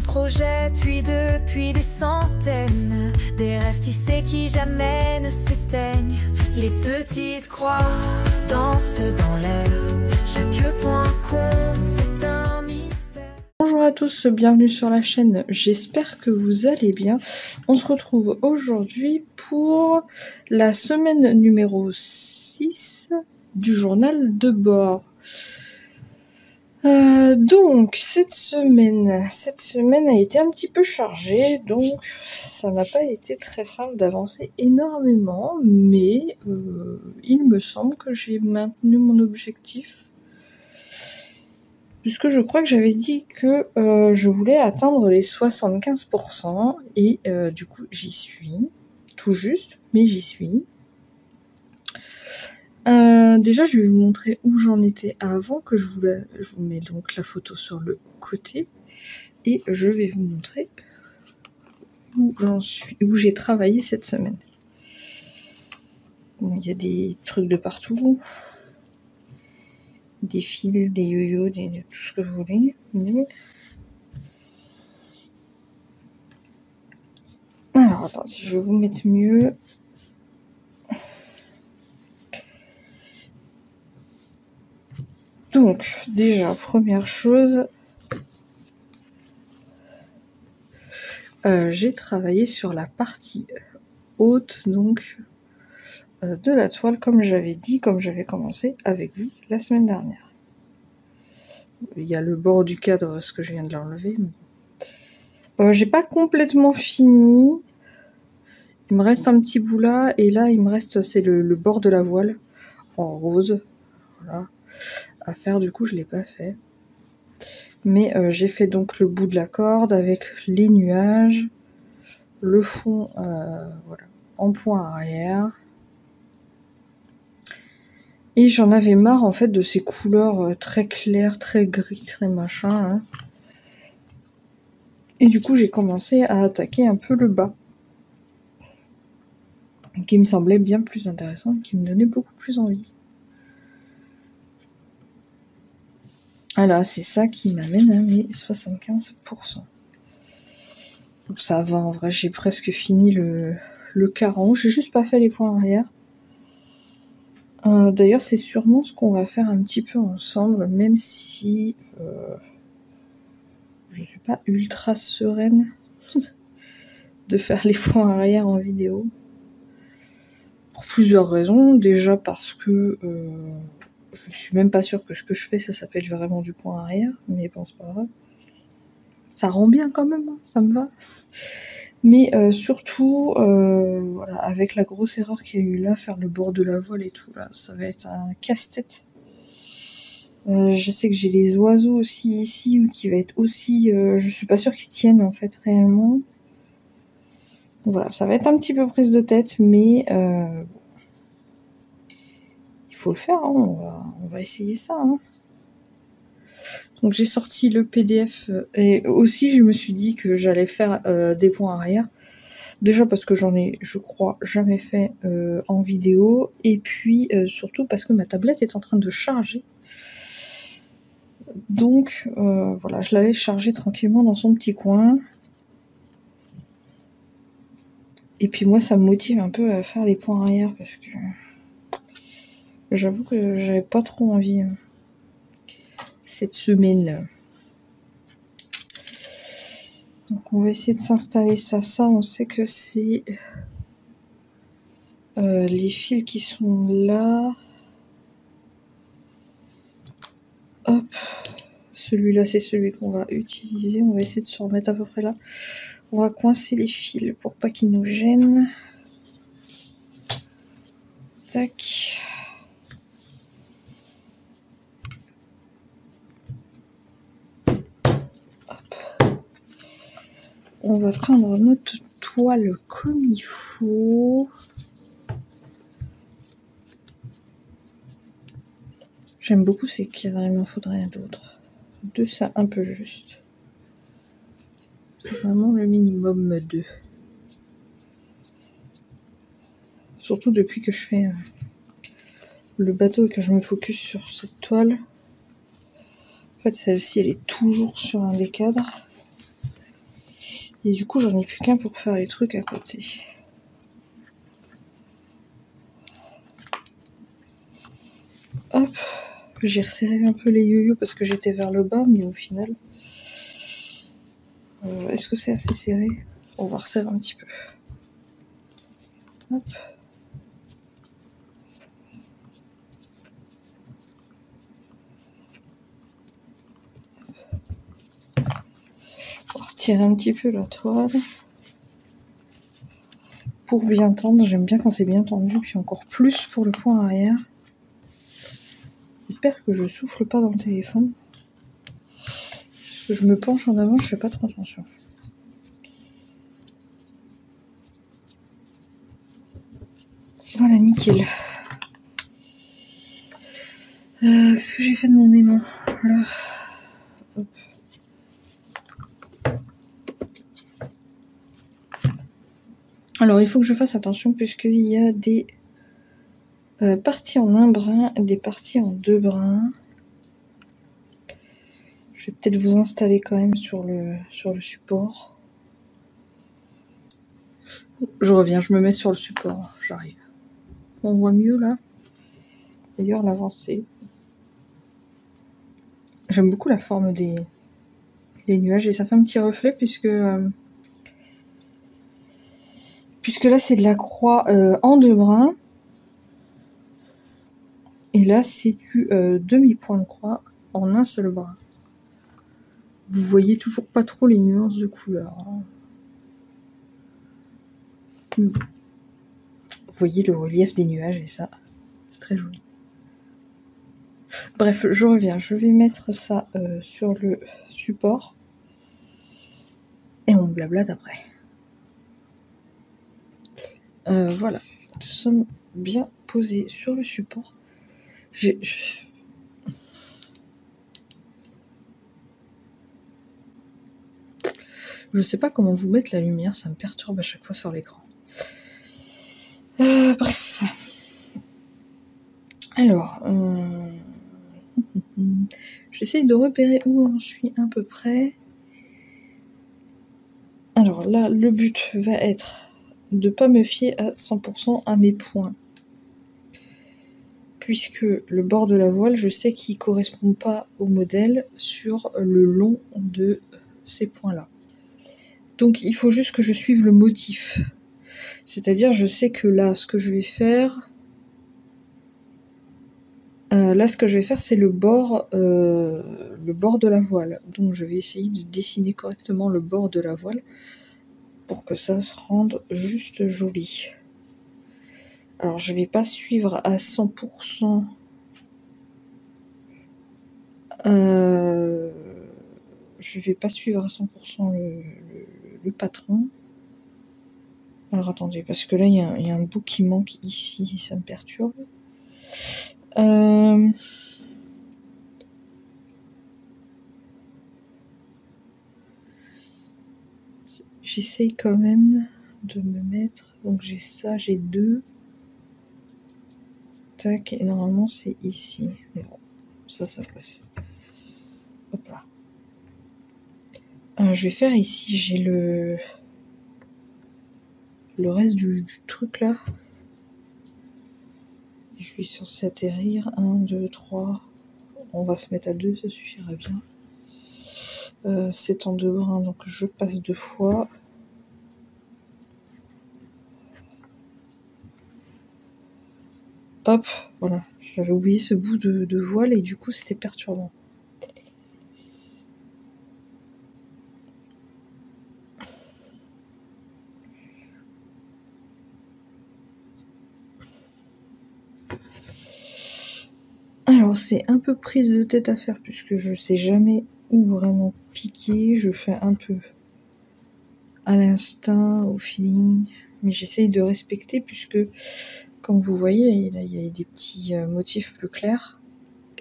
un projet, puis deux, puis des centaines. Des rêves tissés qui jamais ne s'éteignent. Les petites croix dansent dans l'air. Chaque point compte, c'est un mystère. Bonjour à tous, bienvenue sur la chaîne, j'espère que vous allez bien. On se retrouve aujourd'hui pour la semaine numéro 6 du journal de bord. Donc cette semaine a été un petit peu chargée, donc ça n'a pas été très simple d'avancer énormément, mais il me semble que j'ai maintenu mon objectif. Puisque je crois que j'avais dit que je voulais atteindre les 75% et du coup j'y suis, tout juste, mais j'y suis. Déjà je vais vous montrer où j'en étais avant que je vous mets donc la photo sur le côté et je vais vous montrer où j'en suis, où j'ai travaillé cette semaine. Bon, il y a des trucs de partout. Des fils, des yo-yo, tout ce que vous voulez. Mais... alors, attendez, je vais vous mettre mieux. Donc, déjà, première chose, j'ai travaillé sur la partie haute, donc, de la toile, comme j'avais dit, comme j'avais commencé avec vous la semaine dernière. Il y a le bord du cadre, ce que je viens de l'enlever. Mais... j'ai pas complètement fini. Il me reste un petit bout là, et là, il me reste, c'est le bord de la voile, en rose. Voilà. À faire, du coup, je l'ai pas fait. Mais j'ai fait donc le bout de la corde avec les nuages, le fond, voilà, en point arrière. Et j'en avais marre en fait de ces couleurs très claires, très gris, très machin. Hein. Et du coup j'ai commencé à attaquer un peu le bas. Qui me semblait bien plus intéressant, qui me donnait beaucoup plus envie. Voilà, c'est ça qui m'amène à mes 75%. Donc ça va, en vrai, j'ai presque fini le quart en haut. J'ai juste pas fait les points arrière. D'ailleurs, c'est sûrement ce qu'on va faire un petit peu ensemble, même si je suis pas ultra sereine de faire les points arrière en vidéo. Pour plusieurs raisons. Déjà parce que je suis même pas sûre que ce que je fais, ça s'appelle vraiment du point arrière. Mais bon, c'est pas grave. Ça rend bien quand même, hein, ça me va. Mais surtout, voilà, avec la grosse erreur qu'il y a eu là, faire le bord de la voile et tout, là, ça va être un casse-tête. Je sais que j'ai les oiseaux aussi ici, qui va être aussi... je suis pas sûre qu'ils tiennent, en fait, réellement. Voilà, ça va être un petit peu prise de tête, mais... il faut le faire, hein, on va essayer ça. Hein. Donc j'ai sorti le PDF, et aussi je me suis dit que j'allais faire des points arrière. Déjà parce que j'en ai, je crois, jamais fait en vidéo. Et puis surtout parce que ma tablette est en train de charger. Donc voilà, je la laisse charger tranquillement dans son petit coin. Et puis moi ça me motive un peu à faire les points arrière parce que j'avoue que j'avais pas trop envie cette semaine. Donc on va essayer de s'installer ça. Ça on sait que c'est... les fils qui sont là. Hop. Celui-là, c'est celui qu'on va utiliser. On va essayer de se remettre à peu près là. On va coincer les fils pour pas qu'ils nous gênent. Tac. Hop. On va tendre notre toile comme il faut. J'aime beaucoup ces cadres, il m'en faudrait d'autres. Deux, ça un peu juste. C'est vraiment le minimum 2. Surtout depuis que je fais le bateau et que je me focus sur cette toile. En fait, celle-ci, elle est toujours sur un des cadres. Et du coup, j'en ai plus qu'un pour faire les trucs à côté. Hop, j'ai resserré un peu les yo-yo parce que j'étais vers le bas, mais au final... est-ce que c'est assez serré? On va resserrer un petit peu. Hop. On va retirer un petit peu la toile. Pour bien tendre, j'aime bien quand c'est bien tendu, puis encore plus pour le point arrière. J'espère que je souffle pas dans le téléphone. Parce que je me penche en avant, je fais pas trop attention. Voilà, nickel. Qu'est-ce que j'ai fait de mon aimant? Voilà. Hop. Alors, il faut que je fasse attention puisqu'il y a des parties en un brin et des parties en deux brins. Je vais peut-être vous installer quand même sur le support. Je reviens, je me mets sur le support, j'arrive. On voit mieux là. D'ailleurs, l'avancée. J'aime beaucoup la forme des nuages et ça fait un petit reflet puisque là c'est de la croix en deux brins. Et là c'est du demi-point de croix en un seul brin. Vous voyez toujours pas trop les nuances de couleur. Hein. Vous voyez le relief des nuages et ça, c'est très joli. Bref, je reviens. Je vais mettre ça sur le support. Et on blablate après. Voilà. Nous sommes bien posés sur le support. Je sais pas comment vous mettre la lumière, ça me perturbe à chaque fois sur l'écran. Bref. Alors, j'essaye de repérer où j'en suis à peu près. Alors là, le but va être de pas me fier à 100% à mes points. Puisque le bord de la voile, je sais qu'il ne correspond pas au modèle sur le long de ces points-là. Donc il faut juste que je suive le motif. C'est-à-dire, je sais que là, ce que je vais faire... c'est le bord de la voile. Donc je vais essayer de dessiner correctement le bord de la voile pour que ça se rende juste joli. Alors je vais pas suivre à 100%. Je vais pas suivre à 100% le patron. Alors attendez, parce que là il y a un bout qui manque ici, ça me perturbe. J'essaye quand même de me mettre. Donc j'ai ça, j'ai deux. Tac, et normalement c'est ici. Mais bon, ça passe. Hop là. Je vais faire ici, j'ai le reste du truc là. Je suis censé atterrir. 1, 2, 3. On va se mettre à 2, ça suffira bien. C'est en deux brins, donc je passe 2 fois. Hop, voilà. J'avais oublié ce bout de voile et du coup c'était perturbant. Alors c'est un peu prise de tête à faire puisque je sais jamais où vraiment piquer. Je fais un peu à l'instinct, au feeling. Mais j'essaye de respecter puisque, comme vous voyez, là, il y a des petits motifs plus clairs.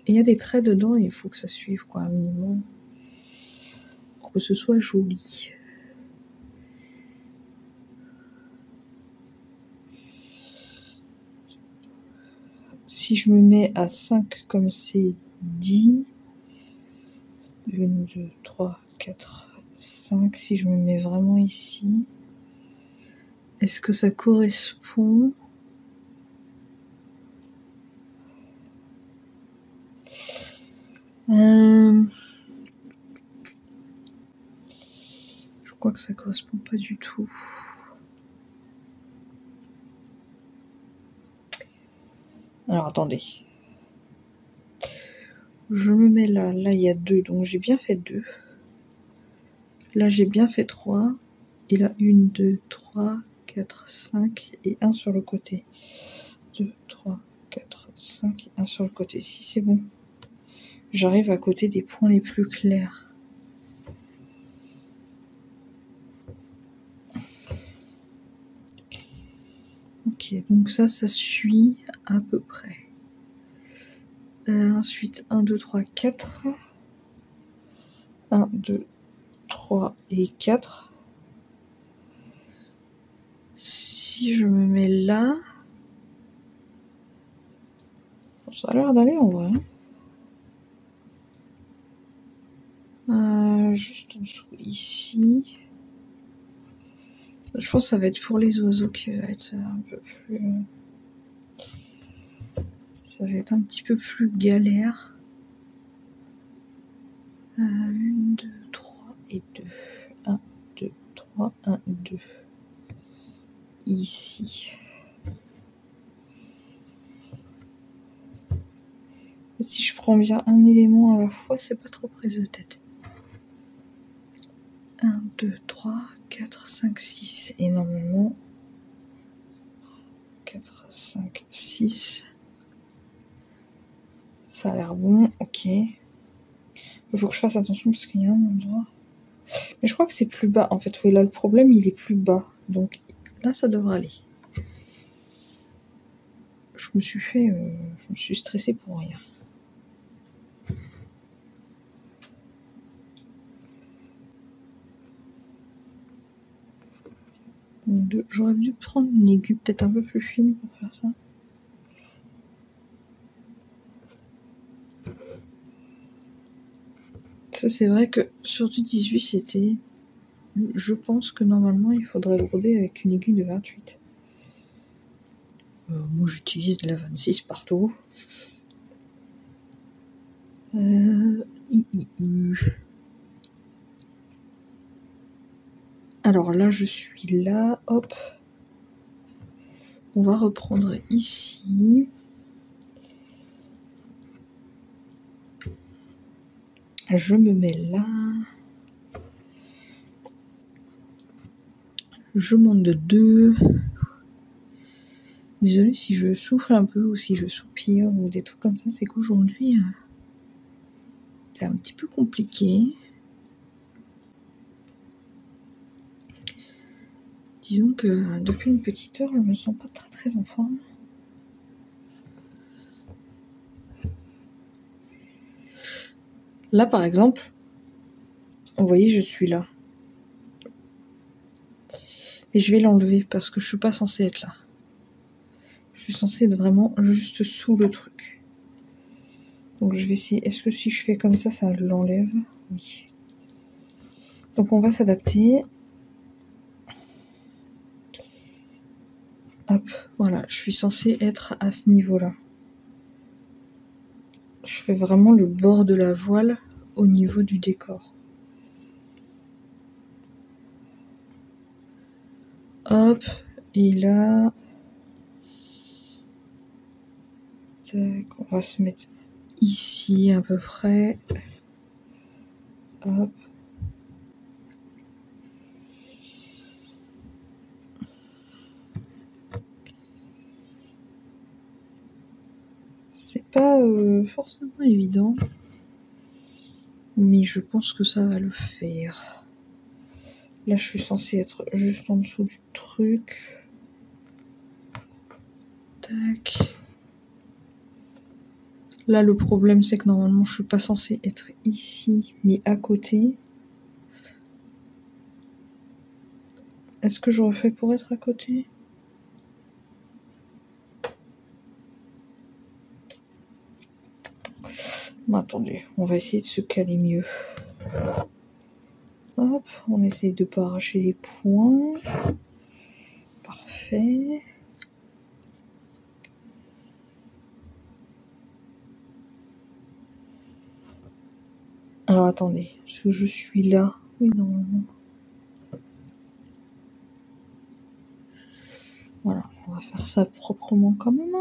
Et il y a des traits dedans et il faut que ça suive quoi, un minimum. Pour que ce soit joli. Si je me mets à 5 comme c'est dit, 1, 2, 3, 4, 5, si je me mets vraiment ici. Est-ce que ça correspond? Je crois que ça correspond pas du tout. Alors attendez. Je me mets là. Là il y a 2, donc j'ai bien fait 2. Là j'ai bien fait 3. Et là 1, 2, 3, 4, 5 et 1 sur le côté. 2, 3, 4, 5 et 1 sur le côté. Si c'est bon. J'arrive à côté des points les plus clairs. Ok, donc ça suit à peu près. Ensuite, 1, 2, 3, 4. 1, 2, 3 et 4. Si je me mets là... Ça a l'air d'aller en vrai. Juste en dessous, ici. Je pense que ça va être pour les oiseaux qui va être un peu plus... Ça va être un petit peu plus galère. 1, 2, 3 et 2. 1, 2, 3, 1, 2. Ici. Si je prends bien un élément à la fois, c'est pas trop prise de tête. 1, 2, 3, 4, 5, 6. Et normalement... 4, 5, 6. Ça a l'air bon, ok. Il faut que je fasse attention parce qu'il y a un endroit... Mais je crois que c'est plus bas. En fait, oui, là, le problème, il est plus bas. Donc là, ça devrait aller. Je me suis stressée pour rien. J'aurais dû prendre une aiguille peut-être un peu plus fine pour faire ça. Ça, c'est vrai que sur du 18, c'était... Je pense que normalement, il faudrait broder avec une aiguille de 28. Moi, j'utilise de la 26 partout. Alors là, je suis là. Hop. On va reprendre ici. Je me mets là. Je monte de 2. Désolée si je souffle un peu ou si je soupire ou des trucs comme ça. C'est qu'aujourd'hui, c'est un petit peu compliqué. Disons que depuis une petite heure, je me sens pas très en forme. Là, par exemple, vous voyez, je suis là. Et je vais l'enlever parce que je suis pas censée être là. Je suis censée être vraiment juste sous le truc. Donc je vais essayer. Est-ce que si je fais comme ça l'enlève? Oui. Donc on va s'adapter. Hop, voilà. Je suis censée être à ce niveau-là. Je fais vraiment le bord de la voile au niveau du décor. Hop, et là... Tac, on va se mettre ici à peu près. Hop. C'est pas forcément évident, mais je pense que ça va le faire. Là, je suis censée être juste en dessous du truc. Tac. Là, le problème, c'est que normalement, je suis pas censée être ici, mais à côté. Est-ce que j'aurais fait pour être à côté ? Bon, attendez, on va essayer de se caler mieux. Hop, on essaye de pas arracher les points. Parfait. Alors attendez, parce que je suis là. Oui, normalement. Voilà, on va faire ça proprement quand même.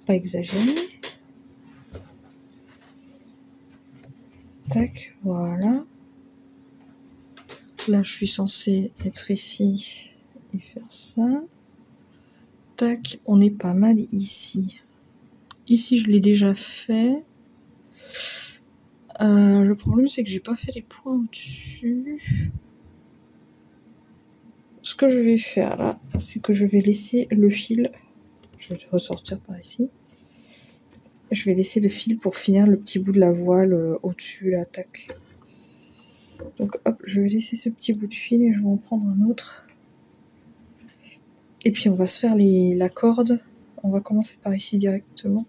Pas exagérer. Tac, voilà. Là, je suis censée être ici et faire ça. Tac, on est pas mal ici. Ici, je l'ai déjà fait. Le problème, c'est que j'ai pas fait les points au-dessus. Ce que je vais faire là, c'est que je vais laisser le fil. Je vais ressortir par ici. Je vais laisser le fil pour finir le petit bout de la voile au-dessus, là, tac. Donc hop, je vais laisser ce petit bout de fil et je vais en prendre un autre. Et puis on va se faire la corde. On va commencer par ici directement.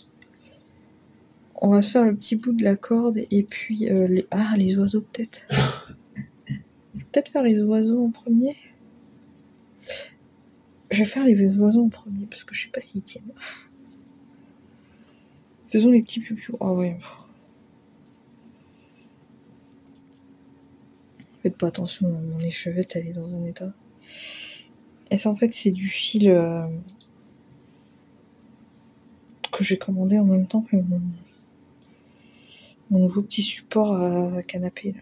On va se faire le petit bout de la corde et puis les oiseaux peut-être. Peut-être faire les oiseaux en premier. Je vais faire les oiseaux en premier parce que je sais pas s'ils tiennent. Faisons les petits piou-piou. Ah ouais. Faites pas attention, mon échevette elle est dans un état. Et ça en fait c'est du fil que j'ai commandé en même temps que mon nouveau petit support à canapé là.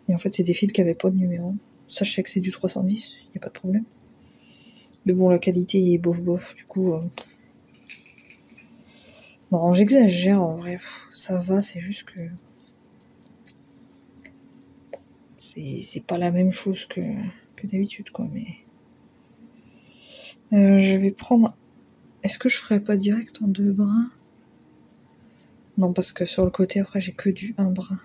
Et en fait c'est des fils qui avaient pas de numéro. Ça je sais que c'est du 310, y a pas de problème. Mais bon la qualité est bof bof, du coup... Bon j'exagère en vrai, ça va, c'est juste que... C'est pas la même chose que d'habitude quoi, mais... je vais prendre... Est-ce que je ferais pas direct en 2 brins? Non, parce que sur le côté, après, j'ai que du 1 brin.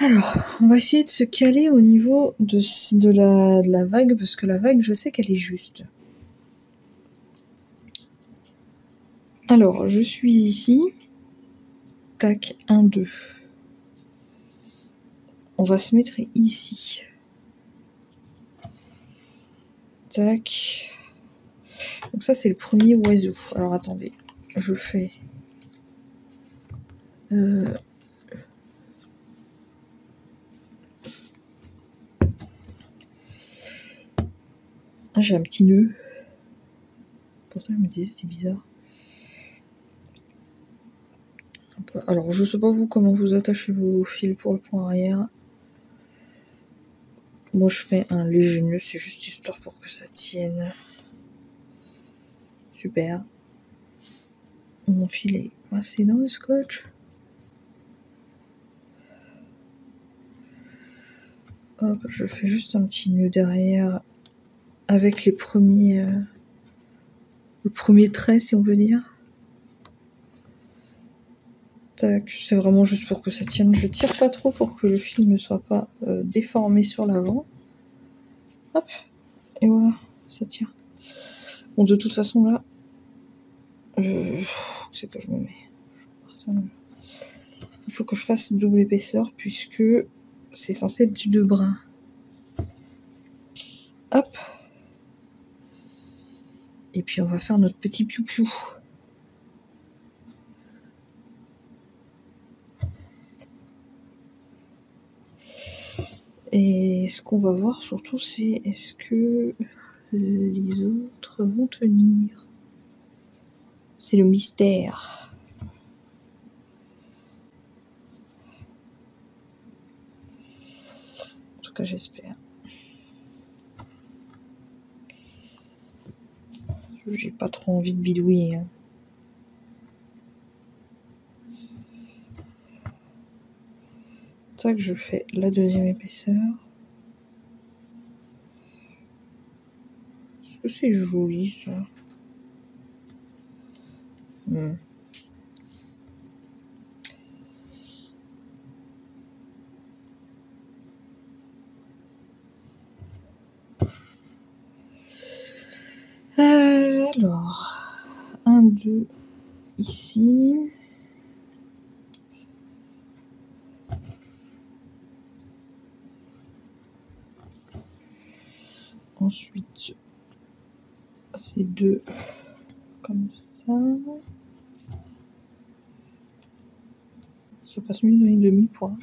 Alors, on va essayer de se caler au niveau de la vague, parce que la vague, je sais qu'elle est juste. Alors, je suis ici. Tac, 1, 2. On va se mettre ici. Tac. Donc ça, c'est le premier oiseau. Alors, attendez. Je fais... J'ai un petit nœud. Pour ça, je me disais, c'était bizarre. Alors, je sais pas vous comment vous attachez vos fils pour le point arrière. Moi, je fais un léger nœud, c'est juste histoire pour que ça tienne. Super. Mon fil est coincé dans le scotch. Hop, je fais juste un petit nœud derrière avec les premiers... le premier trait, si on veut dire. Tac, c'est vraiment juste pour que ça tienne. Je tire pas trop pour que le fil ne soit pas déformé sur l'avant. Hop, et voilà, ça tient. Bon, de toute façon, là, c'est que je me mets. Il faut que je fasse double épaisseur puisque c'est censé être du 2 brins. Hop. Et puis on va faire notre petit piou-piou. Et ce qu'on va voir surtout, c'est est-ce que les autres vont tenir. C'est le mystère. En tout cas, j'espère. J'ai pas trop envie de bidouiller. Hein. Tac, je fais la deuxième épaisseur. Est-ce que c'est joli ça? Alors, 1, 2, ici. ensuite ces deux comme ça. Ça passe mieux dans les demi-points.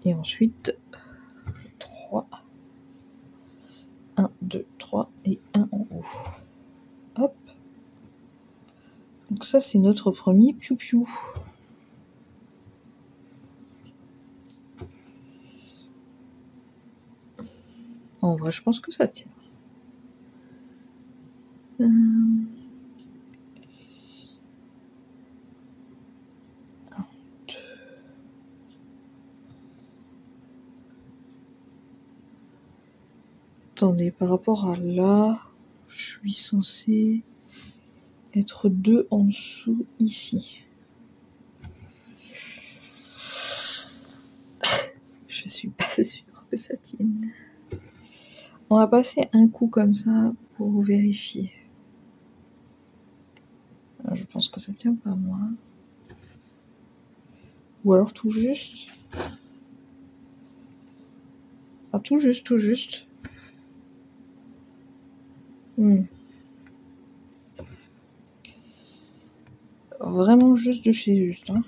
Et ensuite 3. 1, 2, 3 et 1 en haut. Hop. Donc ça c'est notre premier piou-piou. En vrai je pense que ça tient. Attendez, par rapport à là, je suis censée être 2 en dessous ici. Je suis pas sûre que ça tienne. On va passer un coup comme ça pour vérifier. Je pense que ça tient pas moi. Ou alors tout juste. Ah, tout juste, tout juste. Vraiment juste de chez juste. Hein.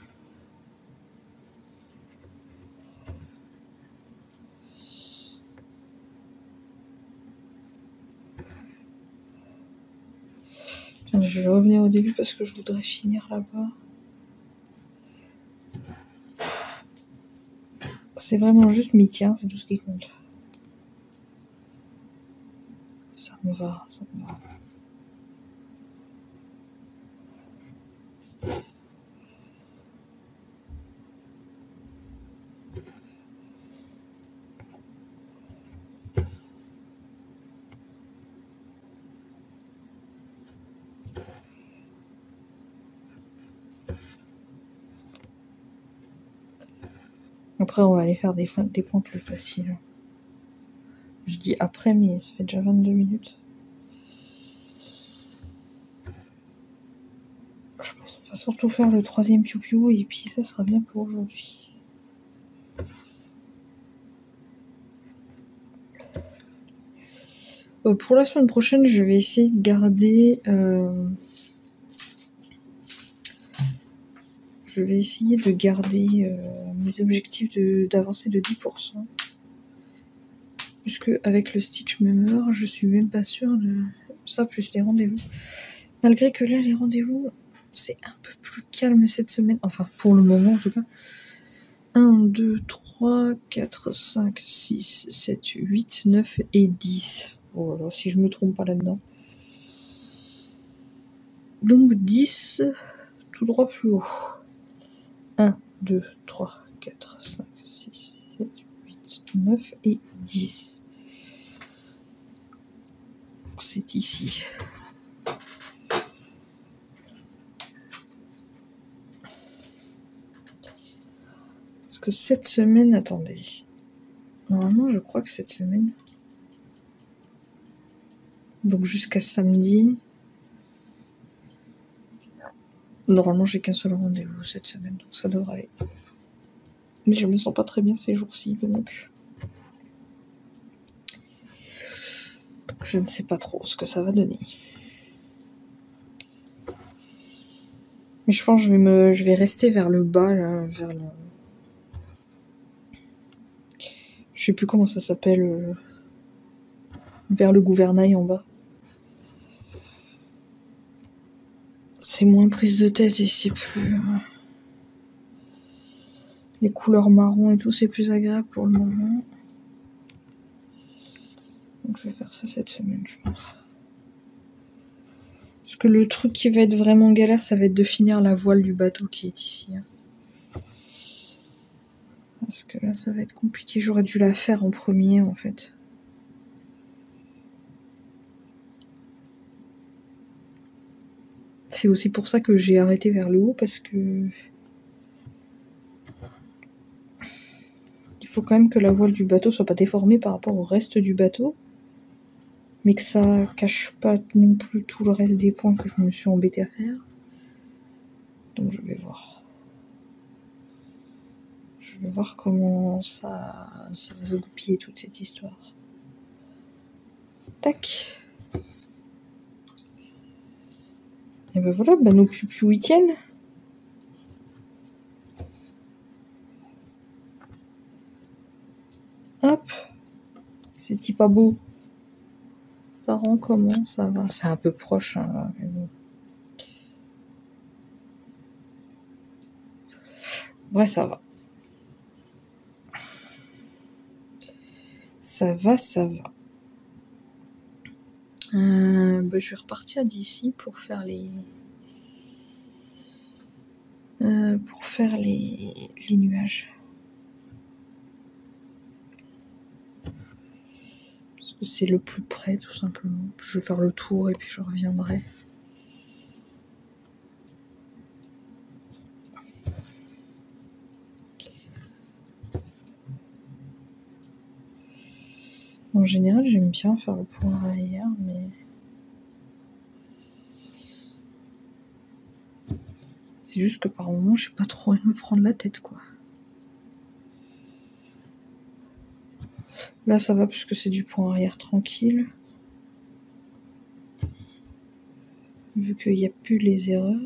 Je vais revenir au début parce que je voudrais finir là-bas. C'est vraiment juste mi-tien, c'est tout ce qui compte. Ça me va, ça me va. Après, on va aller faire des points plus faciles. Je dis après, mais ça fait déjà 22 minutes. Je pense qu'on va surtout faire le troisième piou-piou et puis ça sera bien pour aujourd'hui. Pour la semaine prochaine, je vais essayer de garder... Je vais essayer de garder mes objectifs d'avancer de 10%. Puisque avec le Stitch Member, je suis même pas sûre de ça, plus les rendez-vous. Malgré que là, les rendez-vous, c'est un peu plus calme cette semaine. Enfin, pour le moment en tout cas. 1, 2, 3, 4, 5, 6, 7, 8, 9 et 10. Voilà, si je me trompe pas là-dedans. Donc 10, tout droit plus haut. 1, 2, 3, 4, 5, 6, 7, 8, 9 et 10. C'est ici. Parce que cette semaine, attendez. Normalement, je crois que cette semaine... Donc jusqu'à samedi... Normalement, j'ai qu'un seul rendez-vous cette semaine, donc ça devrait aller. Mais je me sens pas très bien ces jours-ci, donc je ne sais pas trop ce que ça va donner. Mais je pense que je vais rester vers le bas, là, vers le... Je sais plus comment ça s'appelle. Vers le gouvernail en bas. C'est moins prise de tête et c'est plus... Les couleurs marron et tout, c'est plus agréable pour le moment. Donc je vais faire ça cette semaine, je pense. Parce que le truc qui va être vraiment galère, ça va être de finir la voile du bateau qui est ici. Parce que là, ça va être compliqué. J'aurais dû la faire en premier, en fait. C'est aussi pour ça que j'ai arrêté vers le haut, parce que... Il faut quand même que la voile du bateau soit pas déformée par rapport au reste du bateau. Mais que ça cache pas non plus tout le reste des points que je me suis embêtée à faire. Donc je vais voir. Je vais voir comment ça va se goupiller toute cette histoire. Tac. Et ben voilà, nos piou-piou y tiennent. Hop. C'est pas beau. Ça rend comment? Ça va. C'est un peu proche, hein, là, mais bon. Ouais, ça va. Ça va. Je vais repartir d'ici pour faire les nuages. Parce que c'est le plus près, tout simplement. Je vais faire le tour et puis je reviendrai. En général, j'aime bien faire le point arrière, mais c'est juste que par moment, j'ai pas trop envie de me prendre la tête, quoi. Là, ça va puisque c'est du point arrière tranquille. Vu qu'il n'y a plus les erreurs.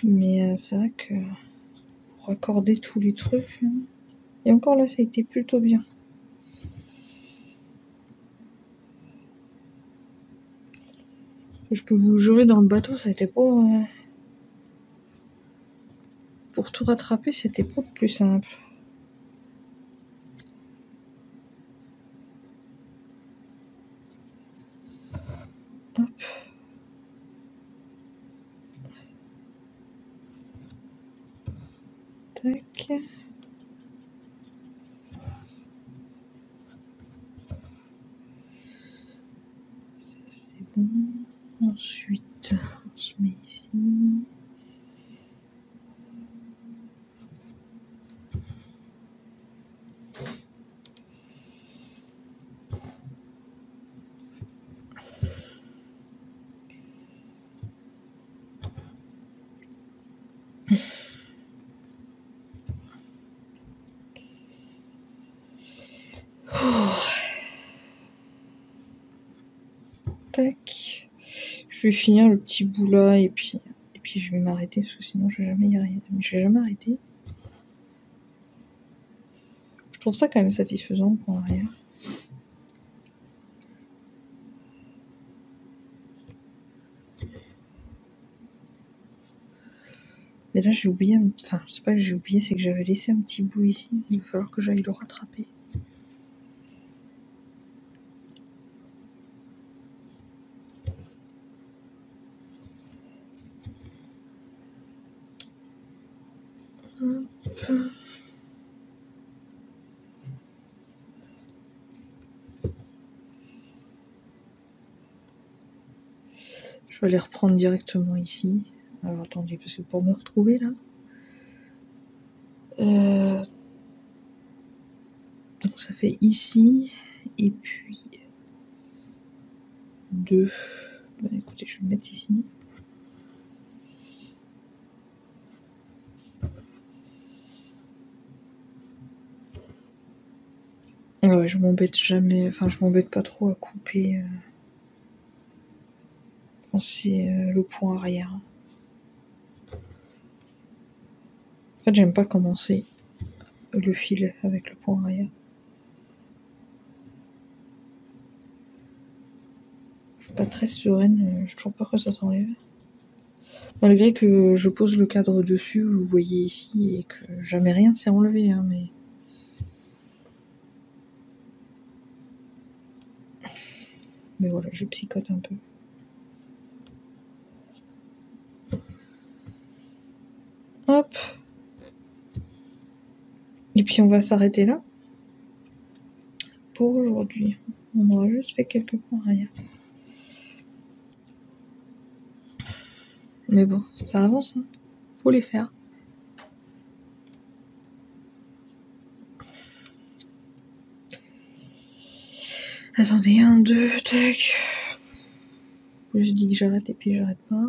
Mais c'est vrai que pour accorder tous les trucs, hein, et encore là, ça a été plutôt bien. Je peux vous jurer, dans le bateau, ça a été pas... Pour tout rattraper, c'était pas plus simple. Hop. Tac. Ça, c'est bon. Ensuite, on se met ici. Tac. Je vais finir le petit bout là et puis je vais m'arrêter parce que sinon je vais jamais y arriver. Je vais jamais arrêter. Je trouve ça quand même satisfaisant pour arrière. Mais là j'ai oublié, enfin c'est pas que j'ai oublié, c'est que j'avais laissé un petit bout ici. Il va falloir que j'aille le rattraper. Je vais les reprendre directement ici. Alors attendez, parce que pour me retrouver là. Donc ça fait ici, et puis 2. Bah, écoutez, je vais le mettre ici. Ouais, je m'embête jamais, enfin je m'embête pas trop à couper quand c'est le point arrière. En fait, j'aime pas commencer le fil avec le point arrière. Je suis pas très sereine, je sais toujours pas que ça s'enlève. Malgré que je pose le cadre dessus, vous voyez ici, et que jamais rien s'est enlevé, hein, mais... Mais voilà, je psychote un peu. Hop. Et puis on va s'arrêter là. Pour aujourd'hui. On aura juste fait quelques points arrière. Mais bon, ça avance, hein. Faut les faire. Attendez, 1, 2, tac. que je dis que j'arrête et puis j'arrête pas.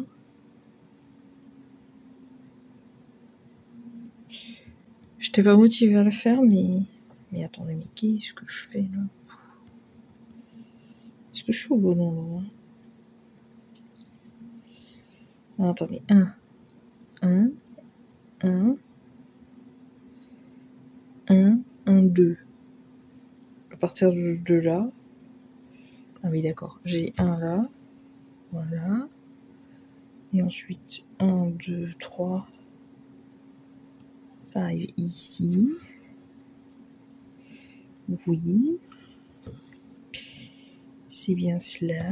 J'étais pas motivée à le faire, mais attendez, mais qu'est-ce que je fais là? Est-ce que je suis au bon endroit? Ah, attendez, 1, 2. À partir de là. Ah oui, d'accord. J'ai 1 là. Voilà. Et ensuite, 1, 2, 3. Ça arrive ici. Oui. C'est bien cela.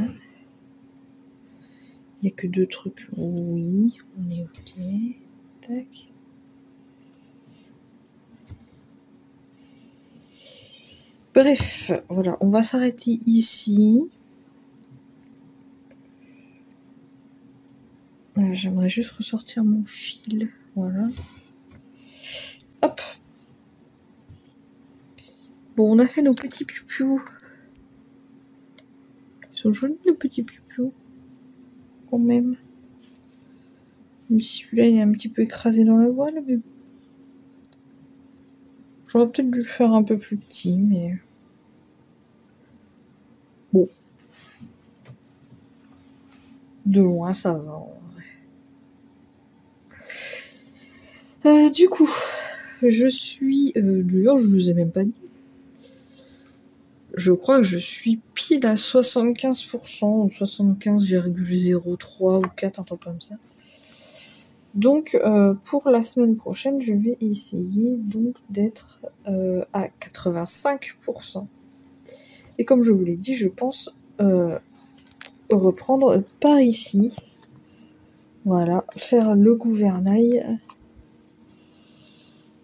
Il n'y a que 2 trucs. Oui, on est ok. Tac. Bref, voilà, on va s'arrêter ici. J'aimerais juste ressortir mon fil. Voilà. Hop. Bon, on a fait nos petits piou-piou. Ils sont jolis, nos petits piou-piou. Quand même. Même si celui-là, il est un petit peu écrasé dans la voile, mais... J'aurais peut-être dû le faire un peu plus petit, mais... Bon. De loin, ça va, en vrai. Du coup, je suis... D'ailleurs, je vous ai même pas dit. Je crois que je suis pile à 75%, ou 75,03 ou 4, un truc comme ça. Donc, pour la semaine prochaine, je vais essayer donc d'être à 85%. Et comme je vous l'ai dit, je pense reprendre par ici. Voilà, faire le gouvernail.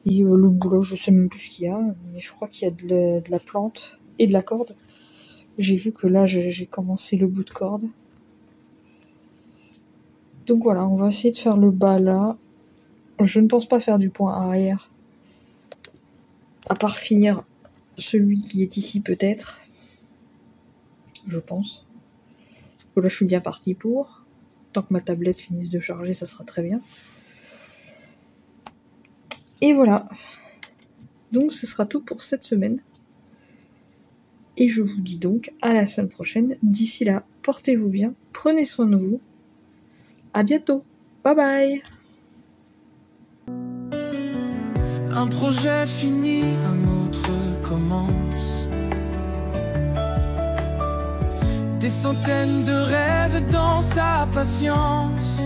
Et le boulot, je sais même plus ce qu'il y a, mais je crois qu'il y a de la plante et de la corde. J'ai vu que là, j'ai commencé le bout de corde. Donc voilà, on va essayer de faire le bas là. Je ne pense pas faire du point arrière. À part finir celui qui est ici peut-être. Je pense. Là, je suis bien partie pour. Tant que ma tablette finisse de charger, ça sera très bien. Et voilà. Donc ce sera tout pour cette semaine. Et je vous dis donc à la semaine prochaine. D'ici là, portez-vous bien, prenez soin de vous. À bientôt. Bye bye. Un projet fini, un autre commence. Des centaines de rêves dans sa patience.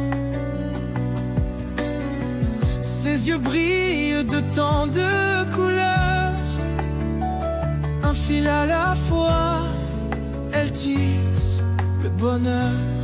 Ses yeux brillent de tant de couleurs. Un fil à la fois, elle tisse le bonheur.